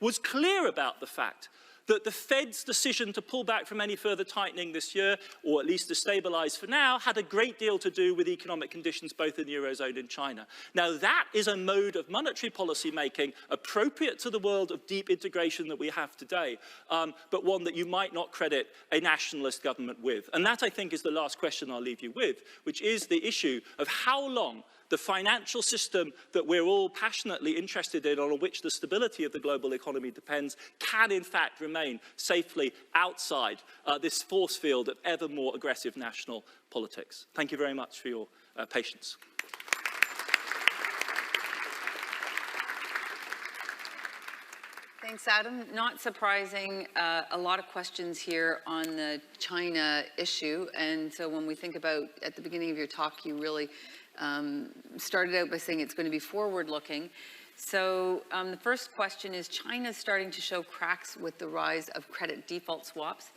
Speaker 2: was clear about the fact that the Fed's decision to pull back from any further tightening this year, or at least to stabilize for now, had a great deal to do with economic conditions both in the Eurozone and China. Now, that is a mode of monetary policy making appropriate to the world of deep integration that we have today, but one that you might not credit a nationalist government with. And that, I think, is the last question I'll leave you with, which is the issue of how long the financial system that we're all passionately interested in, on which the stability of the global economy depends, can in fact remain safely outside this force field of ever more aggressive national politics. Thank you very much for your patience.
Speaker 1: Thanks, Adam. Not surprising, a lot of questions here on the China issue. And so when we think about, at the beginning of your talk, you really started out by saying it's going to be forward-looking. So the first question is, China's starting to show cracks with the rise of credit default swaps.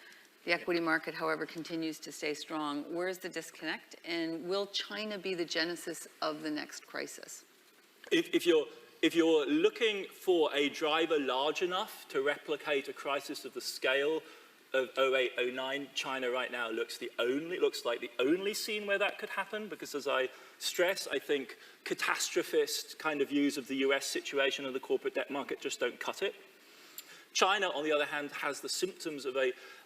Speaker 1: The equity market, however, continues to stay strong. Where is the disconnect? And will China be the genesis of the next crisis?
Speaker 2: If you're looking for a driver large enough to replicate a crisis of the scale of 08-09, China right now looks like the only scene where that could happen, because as I stress, I think catastrophist kind of views of the US situation and the corporate debt market just don't cut it. China, on the other hand, has the symptoms of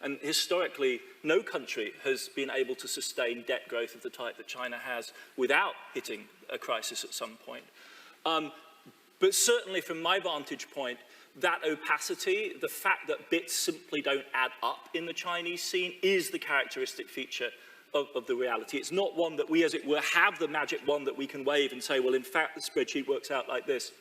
Speaker 2: and historically, no country has been able to sustain debt growth of the type that China has without hitting a crisis at some point. But certainly from my vantage point, that opacity, the fact that bits simply don't add up in the Chinese scene, is the characteristic feature of the reality. It's not one that we, as it were, have the magic wand that we can wave and say, well, in fact, the spreadsheet works out like this,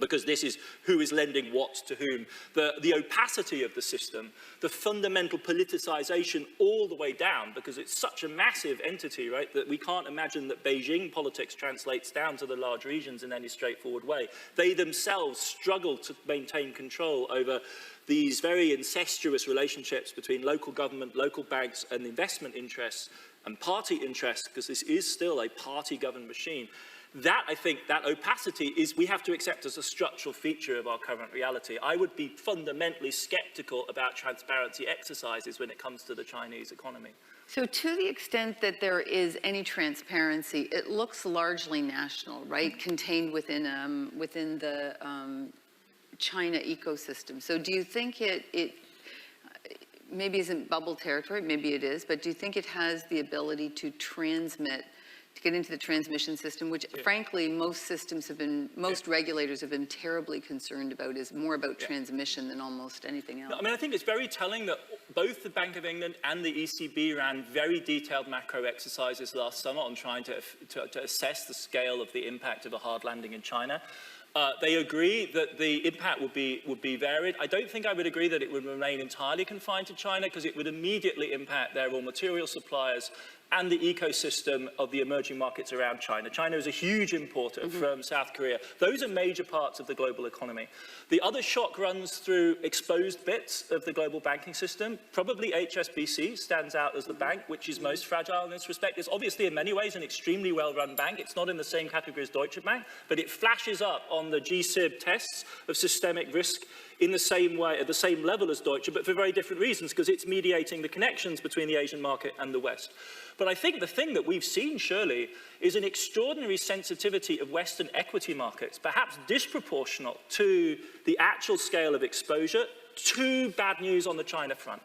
Speaker 2: because this is who is lending what to whom. The opacity of the system, the fundamental politicization all the way down, because it's such a massive entity, right, that we can't imagine that Beijing politics translates down to the large regions in any straightforward way. They themselves struggle to maintain control over these very incestuous relationships between local government, local banks, and investment interests, and party interests, because this is still a party-governed machine. That, I think, that opacity we have to accept as a structural feature of our current reality. I would be fundamentally skeptical about transparency exercises when it comes to the Chinese economy.
Speaker 1: So to the extent that there is any transparency, it looks largely national, right? Contained within the China ecosystem. So do you think it maybe isn't bubble territory, maybe it is, but do you think it has the ability to get into the transmission system, which frankly most regulators have been terribly concerned about, is more about transmission than almost anything else.
Speaker 2: I mean, I think it's very telling that both the Bank of England and the ECB ran very detailed macro exercises last summer on trying to assess the scale of the impact of a hard landing in China. They agree that the impact would be varied. I don't think I would agree that it would remain entirely confined to China, because it would immediately impact their raw material suppliers and the ecosystem of the emerging markets around China. China is a huge importer from South Korea. Those are major parts of the global economy. The other shock runs through exposed bits of the global banking system. Probably HSBC stands out as the bank which is most fragile in this respect. It's obviously in many ways an extremely well-run bank. It's not in the same category as Deutsche Bank, but it flashes up on the GSIB tests of systemic risk in the same way, at the same level as Deutsche, but for very different reasons, because it's mediating the connections between the Asian market and the West. But I think the thing that we've seen, surely, is an extraordinary sensitivity of Western equity markets, perhaps disproportional to the actual scale of exposure, to bad news on the China front.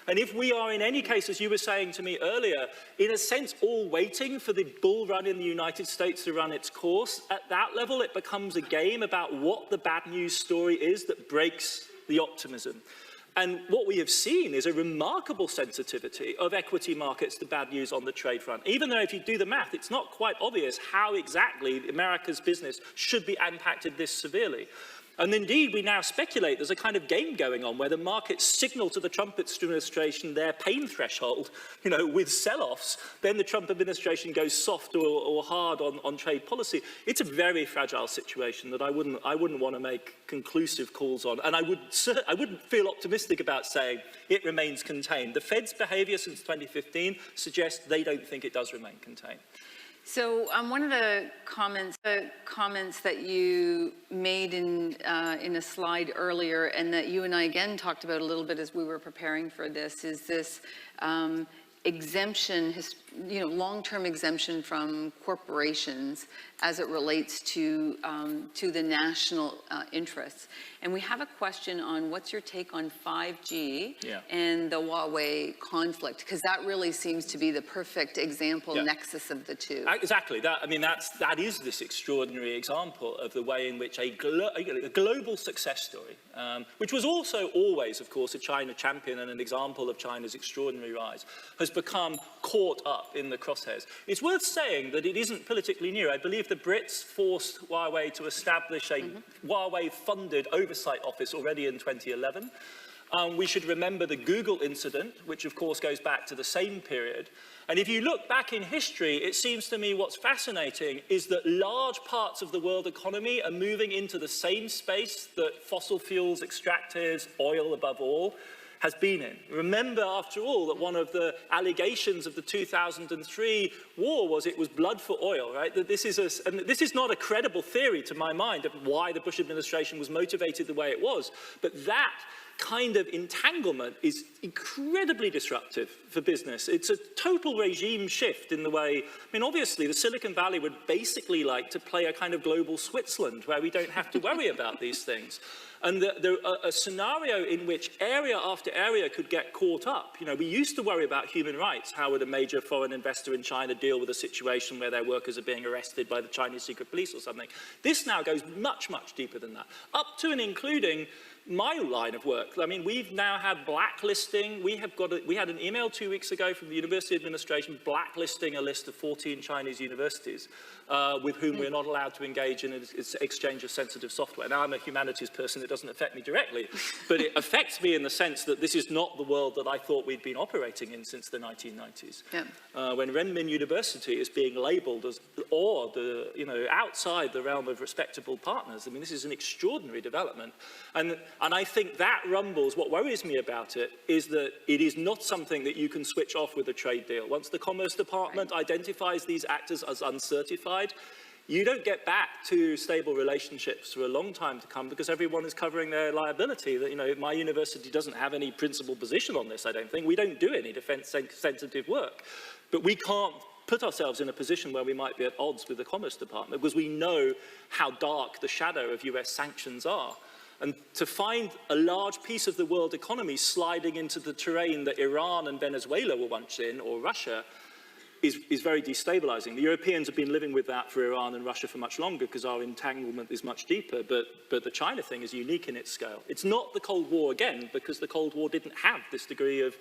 Speaker 2: And if we are in any case, as you were saying to me earlier, in a sense all waiting for the bull run in the United States to run its course, at that level it becomes a game about what the bad news story is that breaks the optimism. And what we have seen is a remarkable sensitivity of equity markets to bad news on the trade front. Even though if you do the math, it's not quite obvious how exactly America's business should be impacted this severely. And indeed, we now speculate there's a kind of game going on where the markets signal to the Trump administration their pain threshold, with sell-offs. Then the Trump administration goes soft or hard on trade policy. It's a very fragile situation that I wouldn't want to make conclusive calls on. And I wouldn't feel optimistic about saying it remains contained. The Fed's behavior since 2015 suggests they don't think it does remain contained.
Speaker 1: So one of the comments that you made in a slide earlier, and that you and I again talked about a little bit as we were preparing for this, is this exemption, long-term exemption from corporations as it relates to the national interests. And we have a question on what's your take on 5G and the Huawei conflict, because that really seems to be the perfect example nexus of the two.
Speaker 2: Exactly. That is this extraordinary example of the way in which a global success story, which was also always, of course, a China champion and an example of China's extraordinary rise, has become caught up in the crosshairs. It's worth saying that it isn't politically new. I believe the Brits forced Huawei to establish a Huawei-funded oversight office already in 2011. We should remember the Google incident, which of course goes back to the same period. And if you look back in history, it seems to me what's fascinating is that large parts of the world economy are moving into the same space that fossil fuels, extractives, oil above all, has been in. Remember, after all, that one of the allegations of the 2003 war was it was blood for oil, right? That this is not a credible theory to my mind of why the Bush administration was motivated the way it was, but that kind of entanglement is incredibly disruptive for business. It's a total regime shift in the way, obviously the Silicon Valley would basically like to play a kind of global Switzerland where we don't have to worry about these things. And a scenario in which area after area could get caught up. We used to worry about human rights. How would a major foreign investor in China deal with a situation where their workers are being arrested by the Chinese secret police or something? This now goes much, much deeper than that, up to and including my line of work. We've now had blacklisting. We had an email 2 weeks ago from the university administration blacklisting a list of 14 Chinese universities with whom we're not allowed to engage in exchange of sensitive software. Now, I'm a humanities person. It doesn't affect me directly, but it affects me in the sense that this is not the world that I thought we'd been operating in since the 1990s. When Renmin University is being labeled as outside the realm of respectable partners, this is an extraordinary development. And I think that rumbles, what worries me about it is that it is not something that you can switch off with a trade deal. Once the Commerce Department identifies these actors as uncertified, you don't get back to stable relationships for a long time to come because everyone is covering their liability. That, my university doesn't have any principal position on this, I don't think. We don't do any defense-sensitive work. But we can't put ourselves in a position where we might be at odds with the Commerce Department because we know how dark the shadow of US sanctions are. And to find a large piece of the world economy sliding into the terrain that Iran and Venezuela were once in, or Russia, is very destabilizing. The Europeans have been living with that for Iran and Russia for much longer because our entanglement is much deeper, but the China thing is unique in its scale. It's not the Cold War again, because the Cold War didn't have this degree of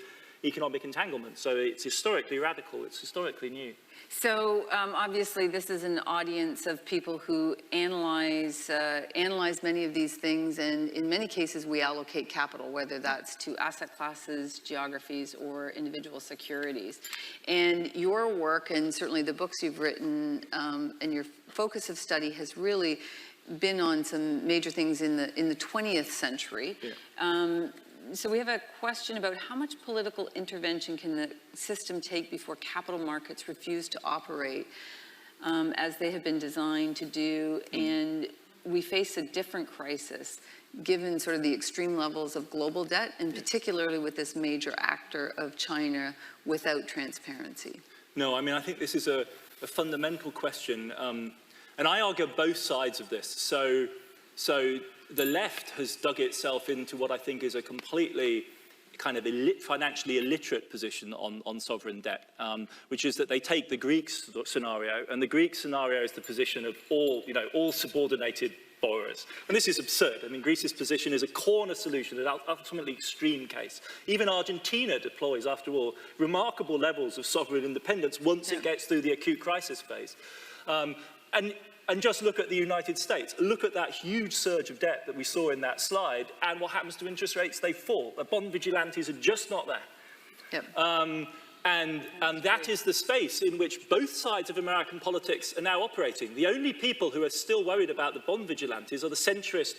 Speaker 2: economic entanglement. So it's historically radical, it's historically new.
Speaker 1: So obviously this is an audience of people who analyze many of these things, and in many cases we allocate capital, whether that's to asset classes, geographies, or individual securities. And your work, and certainly the books you've written, and your focus of study has really been on some major things in the 20th century. So we have a question about how much political intervention can the system take before capital markets refuse to operate as they have been designed to do, and we face a different crisis given sort of the extreme levels of global debt, and particularly with this major actor of China without transparency.
Speaker 2: No, I think this is a fundamental question, and I argue both sides of this. So the left has dug itself into what I think is a completely kind of financially illiterate position on sovereign debt, which is that they take the Greek scenario, and the Greek scenario is the position of all subordinated borrowers. And this is absurd. I mean, Greece's position is a corner solution, an ultimately extreme case. Even Argentina deploys, after all, remarkable levels of sovereign independence once it gets through the acute crisis phase. And just look at the United States. Look at that huge surge of debt that we saw in that slide, and what happens to interest rates? They fall. The bond vigilantes are just not there.
Speaker 1: Yep.
Speaker 2: And that is the space in which both sides of American politics are now operating. The only people who are still worried about the bond vigilantes are the centrist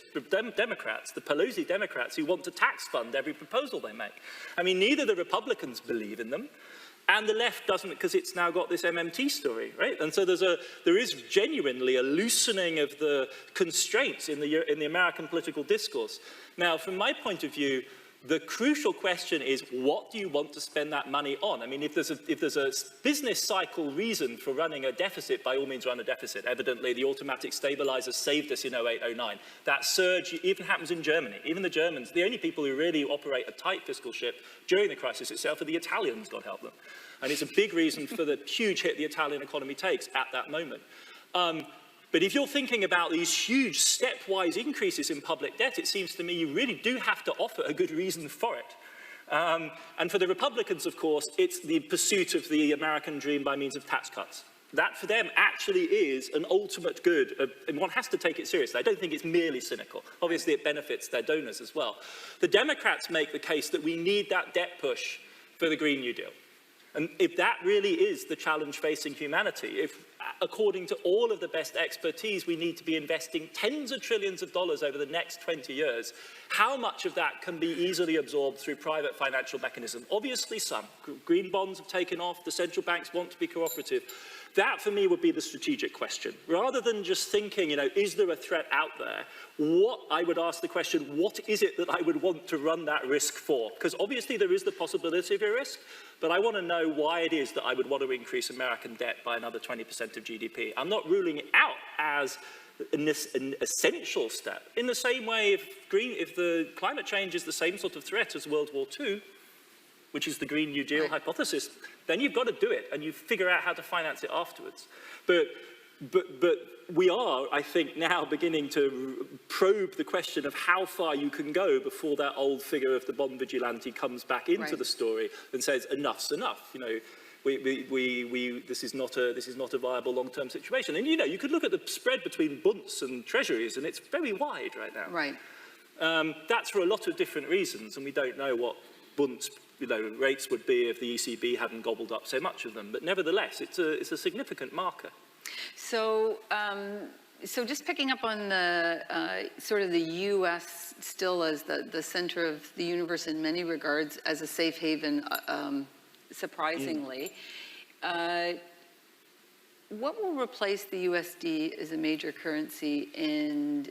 Speaker 2: Democrats, the Pelosi Democrats, who want to tax fund every proposal they make. I mean, neither the Republicans believe in them, and the left doesn't, because it's now got this MMT story, right? And so there is genuinely a loosening of the constraints in the American political discourse. Now, from my point of view, the crucial question is, what do you want to spend that money on? I mean, if there's a business cycle reason for running a deficit, by all means run a deficit. Evidently, the automatic stabilizer saved us in 08-09. That surge even happens in Germany. Even the Germans, the only people who really operate a tight fiscal ship during the crisis itself are the Italians, God help them. And it's a big reason for the huge hit the Italian economy takes at that moment. But if you're thinking about these huge stepwise increases in public debt, it seems to me you really do have to offer a good reason for it. And for the Republicans, of course, it's the pursuit of the American dream by means of tax cuts. That, for them, actually is an ultimate good, and one has to take it seriously. I don't think it's merely cynical. Obviously, it benefits their donors as well. The Democrats make the case that we need that debt push for the Green New Deal. And if that really is the challenge facing humanity, if, according to all of the best expertise, we need to be investing tens of trillions of dollars over the next 20 years, how much of that can be easily absorbed through private financial mechanism? Obviously some. Green bonds have taken off. The central banks want to be cooperative. That, for me, would be the strategic question. Rather than just thinking, is there a threat out there? I would ask the question, what is it that I would want to run that risk for? Because obviously there is the possibility of a risk, but I want to know why it is that I would want to increase American debt by another 20% of GDP. I'm not ruling it out as an essential step. In the same way, if the climate change is the same sort of threat as World War II, which is the Green New Deal hypothesis, then you've got to do it, and you figure out how to finance it afterwards. But we are, I think, now beginning to probe the question of how far you can go before that old figure of the bond vigilante comes back into the story and says, enough's enough. This is not a viable long-term situation. And you could look at the spread between bunds and treasuries, and it's very wide right now.
Speaker 1: Right.
Speaker 2: That's for a lot of different reasons, and we don't know what bunds rates would be if the ECB hadn't gobbled up so much of them. But nevertheless, it's a significant marker.
Speaker 1: So, so just picking up on the sort of the U.S. still as the center of the universe in many regards, as a safe haven, surprisingly. What will replace the USD as a major currency, and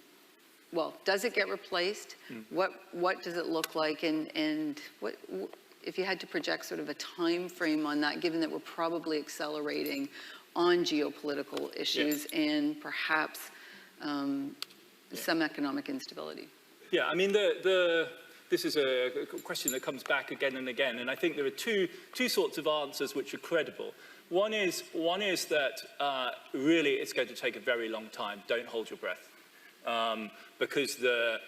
Speaker 1: well, does it get replaced? What does it look like, and what if you had to project sort of a time frame on that, given that we're probably accelerating on geopolitical issues and perhaps some economic instability? Yeah,
Speaker 2: I mean, this is a question that comes back again and again, and I think there are two sorts of answers which are credible. One is that really it's going to take a very long time. Don't hold your breath, because the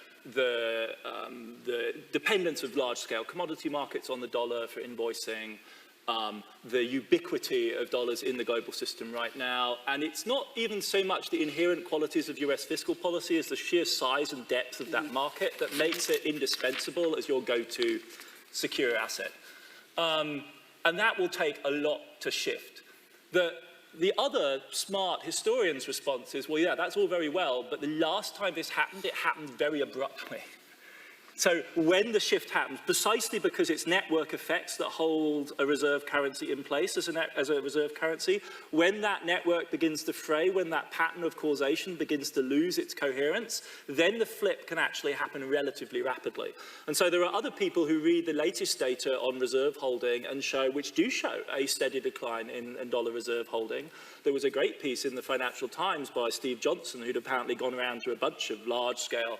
Speaker 2: dependence of large-scale commodity markets on the dollar for invoicing, the ubiquity of dollars in the global system right now, and it's not even so much the inherent qualities of US fiscal policy as the sheer size and depth of that market that makes it indispensable as your go-to secure asset. And that will take a lot to shift. The other smart historian's response is, well, yeah, that's all very well, but the last time this happened, it happened very abruptly. So when the shift happens, precisely because it's network effects that hold a reserve currency in place as a reserve currency, when that network begins to fray, when that pattern of causation begins to lose its coherence, then the flip can actually happen relatively rapidly. And so there are other people who read the latest data on reserve holding and which do show a steady decline in dollar reserve holding. There was a great piece in the Financial Times by Steve Johnson, who'd apparently gone around to a bunch of large-scale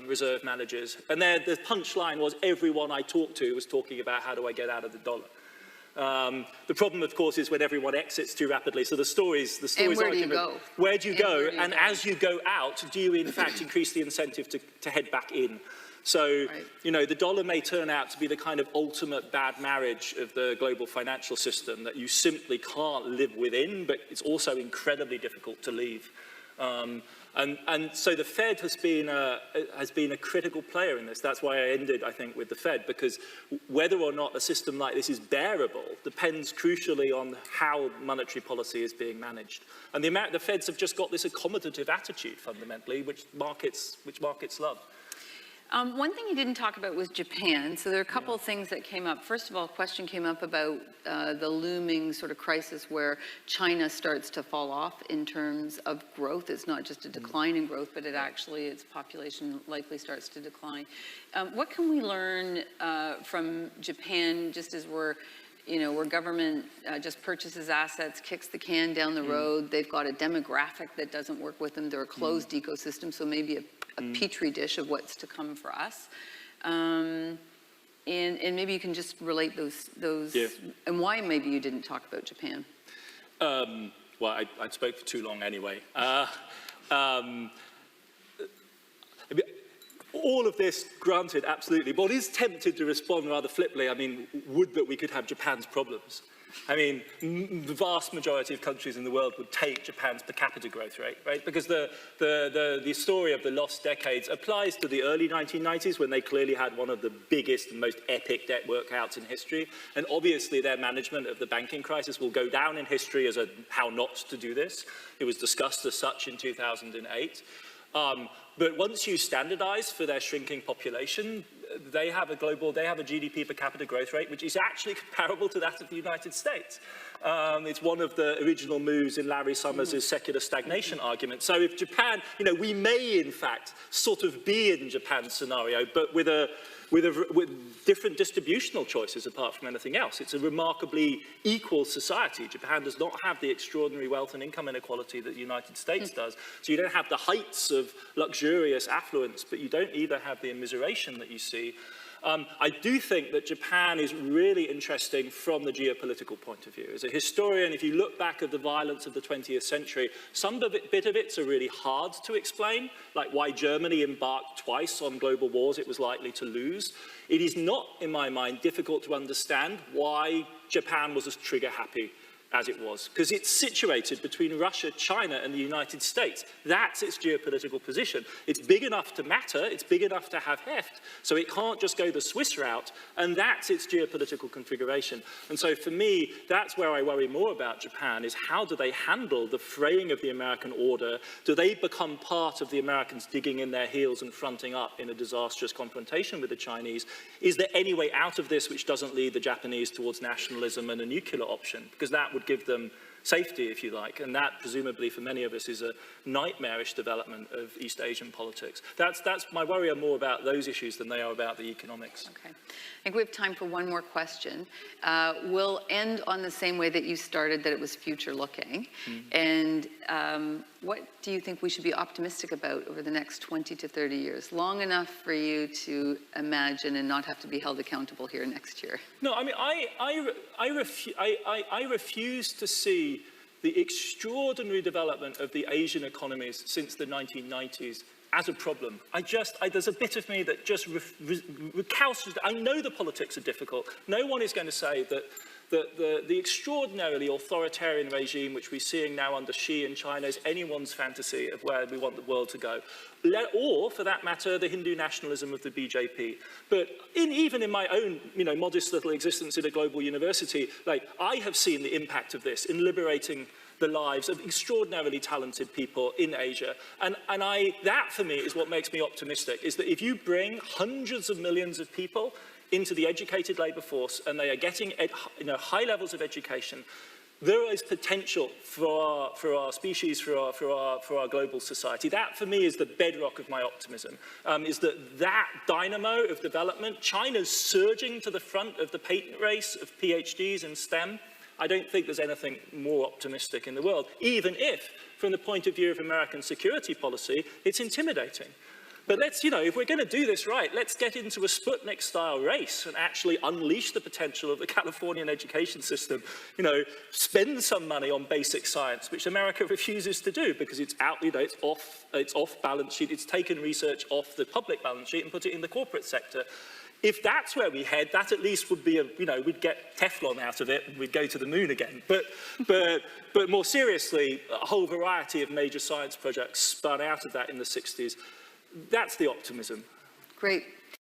Speaker 2: reserve Reserve managers. And the punchline was everyone I talked to was talking about how do I get out of the dollar. The problem, of course, is when everyone exits too rapidly. So the stories
Speaker 1: and where do you go?
Speaker 2: Where do you go? And as you go out, do you in fact increase the incentive to head back in? So, you know, the dollar may turn out to be the kind of ultimate bad marriage of the global financial system that you simply can't live within, but it's also incredibly difficult to leave. And so the Fed has been a critical player in this. That's why I ended, I think, with the Fed, because whether or not a system like this is bearable depends crucially on how monetary policy is being managed. And the Feds have just got this accommodative attitude, fundamentally, which markets love.
Speaker 1: One thing you didn't talk about was Japan. So there are a couple of things that came up. First of all, a question came up about the looming sort of crisis where China starts to fall off in terms of growth. It's not just a decline in growth, but its population likely starts to decline. What can we learn from Japan, just as where government just purchases assets, kicks the can down the road. They've got a demographic that doesn't work with them. They're a closed ecosystem, so maybe a petri dish of what's to come for us. And maybe you can just relate those and why maybe you didn't talk about Japan.
Speaker 2: Well, I spoke for too long anyway. All of this, granted, absolutely. But is tempted to respond rather flippantly. I mean, would that we could have Japan's problems. I mean, the vast majority of countries in the world would take Japan's per capita growth rate, right? Because the story of the lost decades applies to the early 1990s when they clearly had one of the biggest and most epic debt workouts in history. And obviously their management of the banking crisis will go down in history as how not to do this. It was discussed as such in 2008. But once you standardize for their shrinking population, they have a GDP per capita growth rate which is actually comparable to that of the United States. It's one of the original moves in Larry Summers' secular stagnation argument. So if Japan, we may in fact sort of be in Japan's scenario, but with different distributional choices apart from anything else. It's a remarkably equal society. Japan does not have the extraordinary wealth and income inequality that the United States does. So you don't have the heights of luxurious affluence, but you don't either have the immiseration that you see. I do think that Japan is really interesting from the geopolitical point of view. As a historian, if you look back at the violence of the 20th century, some bit of it's really hard to explain, like why Germany embarked twice on global wars it was likely to lose. It is not, in my mind, difficult to understand why Japan was as trigger-happy as it was, because it's situated between Russia, China, and the United States. That's its geopolitical position. It's big enough to matter, it's big enough to have heft, so it can't just go the Swiss route, and that's its geopolitical configuration. And so for me, that's where I worry more about Japan, is how do they handle the fraying of the American order? Do they become part of the Americans digging in their heels and fronting up in a disastrous confrontation with the Chinese? Is there any way out of this which doesn't lead the Japanese towards nationalism and a nuclear option? Because that would give them safety, if you like, and that presumably for many of us is a nightmarish development of East Asian politics. That's my worry are more about those issues than they are about the economics.
Speaker 1: Okay, I think we have time for one more question. We'll end on the same way that you started, that it was future looking. And what do you think we should be optimistic about over the next 20 to 30 years? Long enough for you to imagine and not have to be held accountable here next year.
Speaker 2: No, I mean, I refuse to see the extraordinary development of the Asian economies since the 1990s as a problem. There's a bit of me that just recalcitrant. I know the politics are difficult. No one is going to say that the extraordinarily authoritarian regime which we're seeing now under Xi in China is anyone's fantasy of where we want the world to go. Or, for that matter, the Hindu nationalism of the BJP. But even in my own, modest little existence in a global university, I have seen the impact of this in liberating the lives of extraordinarily talented people in Asia. And that, for me, is what makes me optimistic, is that if you bring hundreds of millions of people into the educated labour force and they are getting high levels of education, there is potential for our species, for our global society. That, for me, is the bedrock of my optimism, is that dynamo of development, China's surging to the front of the patent race of PhDs in STEM. I don't think there's anything more optimistic in the world, even if, from the point of view of American security policy, it's intimidating. But let's, if we're going to do this right, let's get into a Sputnik-style race and actually unleash the potential of the Californian education system. Spend some money on basic science, which America refuses to do because it's out, it's off balance sheet. It's taken research off the public balance sheet and put it in the corporate sector. If that's where we head, that at least would be we'd get Teflon out of it and we'd go to the moon again. But more seriously, a whole variety of major science projects spun out of that in the 60s. That's the optimism.
Speaker 1: Great.